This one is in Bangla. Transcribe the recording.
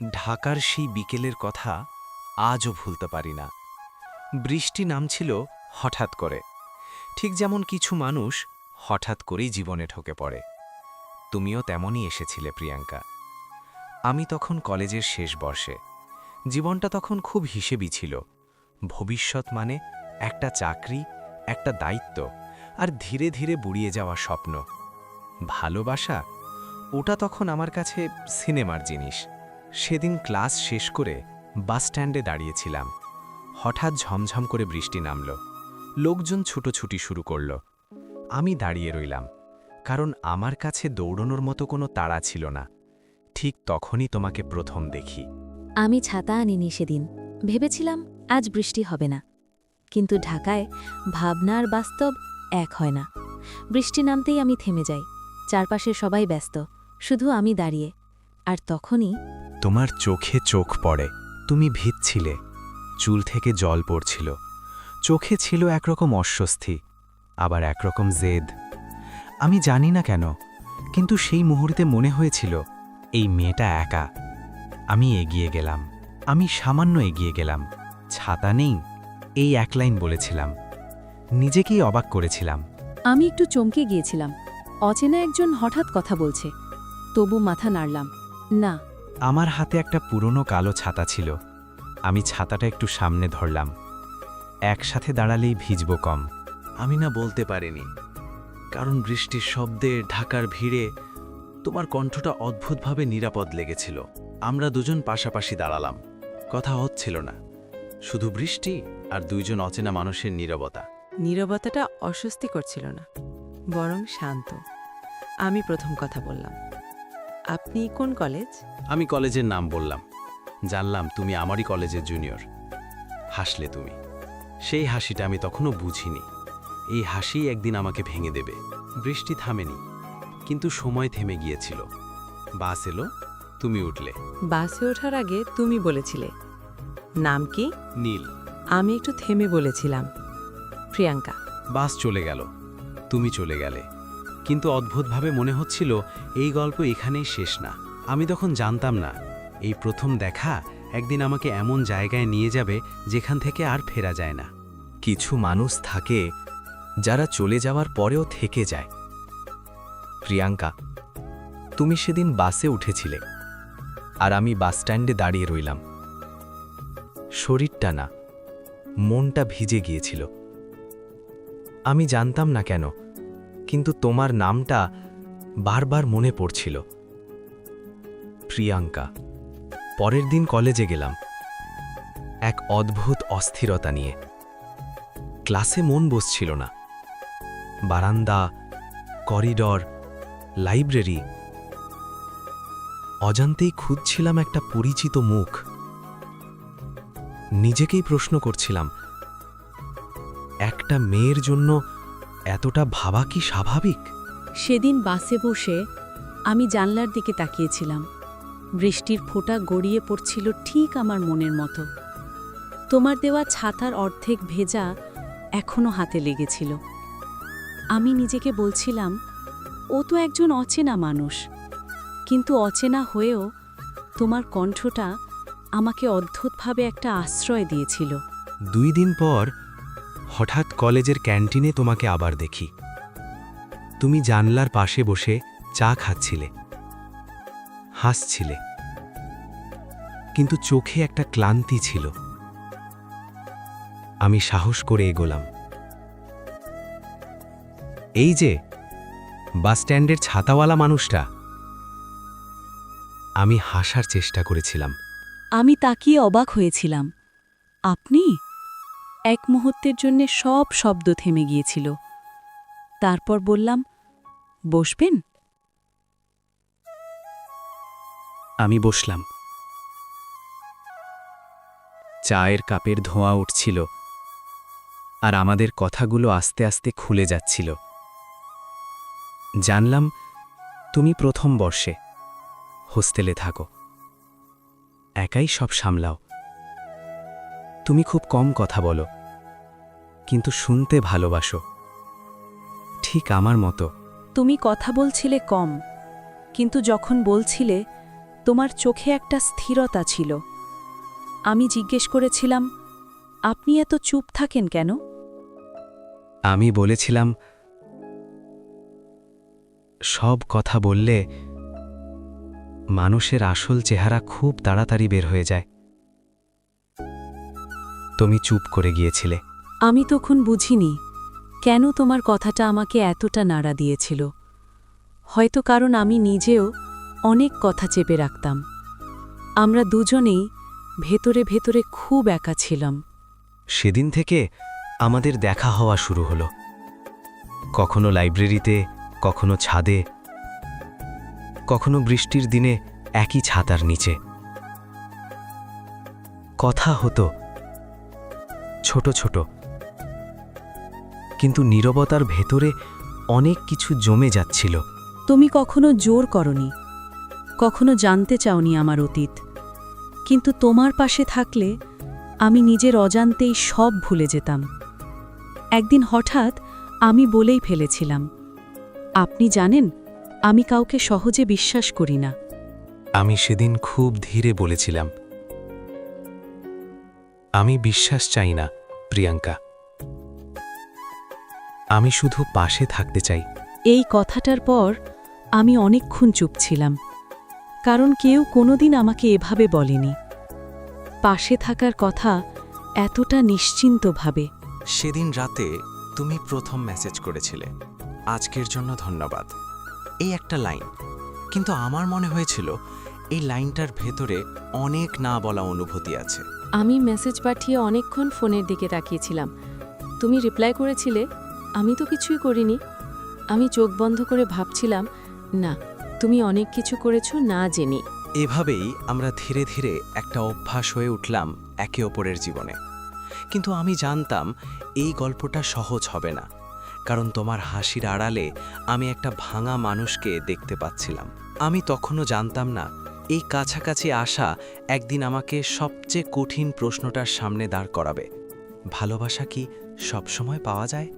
ঢাকার সেই বিকেলের কথা আজও ভুলতে পারি না। বৃষ্টি নামছিল হঠাৎ করে, ঠিক যেমন কিছু মানুষ হঠাৎ করেই জীবনে ঢোকে পড়ে। তুমিও তেমনই এসেছিলে প্রিয়াঙ্কা। আমি তখন কলেজের শেষ বর্ষে। জীবনটা তখন খুব হিসেবি ছিল। ভবিষ্যৎ মানে একটা চাকরি, একটা দায়িত্ব, আর ধীরে ধীরে বুড়িয়ে যাওয়া স্বপ্ন। ভালোবাসা, ওটা তখন আমার কাছে সিনেমার জিনিস। সেদিন ক্লাস শেষ করে বাসস্ট্যান্ডে দাঁড়িয়েছিলাম। হঠাৎ ঝমঝম করে বৃষ্টি নামল। লোকজন ছুটোছুটি শুরু করল। আমি দাঁড়িয়ে রইলাম, কারণ আমার কাছে দৌড়নোর মতো কোনো তাড়া ছিল না। ঠিক তখনই তোমাকে প্রথম দেখি। আমি ছাতা আনিনি সেদিন। ভেবেছিলাম আজ বৃষ্টি হবে না। কিন্তু ঢাকায় ভাবনা আর বাস্তব এক হয় না। বৃষ্টি নামতেই আমি থেমে যাই। চারপাশে সবাই ব্যস্ত, শুধু আমি দাঁড়িয়ে। আর তখনই তোমার চোখে চোখ পড়ে। তুমি ভিজছিলে, চুল থেকে জল পড়ছিল। চোখে ছিল একরকম অস্বস্তি, আবার একরকম জেদ। আমি জানি না কেন, কিন্তু সেই মুহূর্তে মনে হয়েছিল এই মেয়েটা একা। আমি এগিয়ে গেলাম, আমি সামান্য এগিয়ে গেলাম। ছাতা নেই, এই এক লাইন বলেছিলাম। নিজেকেই অবাক করেছিলাম। আমি একটু চমকে গিয়েছিলাম। অচেনা একজন হঠাৎ কথা বলছে, তবু মাথা নাড়লাম না। আমার হাতে একটা পুরনো কালো ছাতা ছিল। আমি ছাতাটা একটু সামনে ধরলাম। একসাথে দাঁড়ালেই ভিজব কম। আমি না বলতে পারিনি, কারণ বৃষ্টির শব্দে, ঢাকার ভিড়ে তোমার কণ্ঠটা অদ্ভুতভাবে নিরাপদ লেগেছিল। আমরা দুজন পাশাপাশি দাঁড়ালাম। কথা হচ্ছিল না, শুধু বৃষ্টি আর দুইজন অচেনা মানুষের নীরবতা। নীরবতাটা অস্বস্তিকর ছিল না, বরং শান্ত। আমি প্রথম কথা বললাম, আপনি কোন কলেজ? আমি কলেজের নাম বললাম। জানলাম তুমি আমারই কলেজের জুনিয়র। হাসলে তুমি। সেই হাসিটা আমি তখনও বুঝিনি। এই হাসি একদিন আমাকে ভেঙে দেবে। বৃষ্টি থামেনি, কিন্তু সময় থেমে গিয়েছিল। বাস এলো, তুমি উঠলে। বাসে ওঠার আগে তুমি বলেছিলে, নাম কি? নীল। আমি একটু থেমে বলেছিলাম, প্রিয়াঙ্কা। বাস চলে গেল, তুমি চলে গেলে। কিন্তু অদ্ভুতভাবে মনে হচ্ছিল এই গল্প এখানেই শেষ না। আমি তখন জানতাম না এই প্রথম দেখা একদিন আমাকে এমন জায়গায় নিয়ে যাবে যেখান থেকে আর ফেরা যায় না। কিছু মানুষ থাকে যারা চলে যাওয়ার পরেও থেকে যায়। প্রিয়াঙ্কা, তুমি সেদিন বাসে উঠেছিলে, আর আমি বাসস্ট্যান্ডে দাঁড়িয়ে রইলাম। শরীরটা না, মনটা ভিজে গিয়েছিল। আমি জানতাম না কেন, কিন্তু তোমার নামটা বারবার মনে পড়ছিল। প্রিয়াঙ্কা। পরের দিন কলেজে গেলাম, এক অদ্ভুত অস্থিরতা নিয়ে। ক্লাসে মন বসছিল না। বারান্দা, করিডর, লাইব্রেরি, অজান্তেই খুঁজছিলাম একটা পরিচিত মুখ। নিজেকেই প্রশ্ন করছিলাম, একটা মেয়ের জন্য এতটা ভাবা কি স্বাভাবিক? সেদিন বাসে বসে আমি জানলার দিকে তাকিয়েছিলাম। বৃষ্টির ফোঁটা গড়িয়ে পড়ছিল ঠিক আমার মনের মতো। তোমার দেওয়া ছাতার অর্ধেক ভেজা এখনো হাতে লেগেছিল। আমি নিজেকে বলছিলাম, ও তো একজন অচেনা মানুষ, কিন্তু অচেনা হয়েও তোমার কণ্ঠটা আমাকে অদ্ভুতভাবে একটা আশ্রয় দিয়েছিল। 2 দিন পর হঠাৎ কলেজের ক্যান্টিনে তোমাকে আবার দেখি। তুমি জানলার পাশে বসে চা খাচ্ছিলে, হাসছিলে, কিন্তু চোখে একটা ক্লান্তি ছিল। আমি সাহস করে এগোলাম। এই যে বাসস্ট্যান্ডের ছাতাওয়ালা মানুষটা। আমি হাসার চেষ্টা করেছিলাম। আমি তাকিয়ে অবাক হয়েছিলাম। আপনি? এক মুহূর্তের জন্যে সব শব্দ থেমে গিয়েছিল। তারপর বললাম, বসবেন? আমি বসলাম। চায়ের কাপের ধোঁয়া উঠছিল, আর আমাদের কথাগুলো আস্তে আস্তে খুলে যাচ্ছিল। জানলাম তুমি প্রথম বর্ষে হোস্টেলে থাকো, একাই সব সামলাও। তুমি খুব কম কথা বলো, কিন্তু শুনতে ভালোবাসো, ঠিক আমার মতো। তুমি কথা বলছিলে কম, কিন্তু যখন বলছিলে তোমার চোখে একটা স্থিরতা ছিল। আমি জিজ্ঞেস করেছিলাম, আপনি এত চুপ থাকেন কেন? আমি বলেছিলাম, সব কথা বললে মানুষের আসল চেহারা খুব তাড়াতাড়ি বের হয়ে যায়। তুমি চুপ করে গিয়েছিলে। আমি তখন বুঝিনি কেন তোমার কথাটা আমাকে এতটা নাড়া দিয়েছিল। হয়তো কারণ আমি নিজেও অনেক কথা চেপে রাখতাম। আমরা দুজনেই ভেতরে ভেতরে খুব একা ছিলাম। সেদিন থেকে আমাদের দেখা হওয়া শুরু হলো, কখনো লাইব্রেরিতে, কখনো ছাদে, কখনো বৃষ্টির দিনে একই ছাতার নিচে। কথা হতো ছোট ছোট, কিন্তু নীরবতার ভেতরে অনেক কিছু জমে যাচ্ছিল। তুমি কখনো জোর করনি, কখনো জানতে চাওনি আমার অতীত, কিন্তু তোমার পাশে থাকলে আমি নিজের অজান্তেই সব ভুলে যেতাম। একদিন হঠাৎ আমি বলেই ফেলেছিলাম, আপনি জানেন, আমি কাউকে সহজে বিশ্বাস করি না। আমি সেদিন খুব ধীরে বলেছিলাম, আমি বিশ্বাস চাই না প্রিয়াঙ্কা, আমি শুধু পাশে থাকতে চাই। এই কথাটার পর আমি অনেকক্ষণ চুপ ছিলাম, কারণ কেউ কোনোদিন আমাকে এভাবে বলেনি। পাশে থাকার কথা এতটা নিশ্চিন্তভাবে। সেদিন রাতে তুমি প্রথম মেসেজ করেছিলে, আজকের জন্য ধন্যবাদ। এই একটা লাইন, কিন্তু আমার মনে হয়েছিল এই লাইনটার ভেতরে অনেক না বলা অনুভূতি আছে। আমি মেসেজ পাঠিয়ে অনেকক্ষণ ফোনের দিকে তাকিয়েছিলাম। তুমি রিপ্লাই করেছিলে, আমি তো কিছুই করিনি। আমি চোখ বন্ধ করে ভাবছিলাম, না, তুমি অনেক কিছু করেছো না জেনে। এভাবেই আমরা ধীরে ধীরে একটা অভ্যাস হয়ে উঠলাম একে অপরের জীবনে। কিন্তু আমি জানতাম এই গল্পটা সহজ হবে না, কারণ তোমার হাসির আড়ালে আমি একটা ভাঙা মানুষকে দেখতে পাচ্ছিলাম। আমি তখনও জানতাম না এই কাছাকাছি আসা একদিন আমাকে সবচেয়ে কঠিন প্রশ্নটার সামনে দাঁড় করাবে, ভালোবাসা কি সবসময় পাওয়া যায়?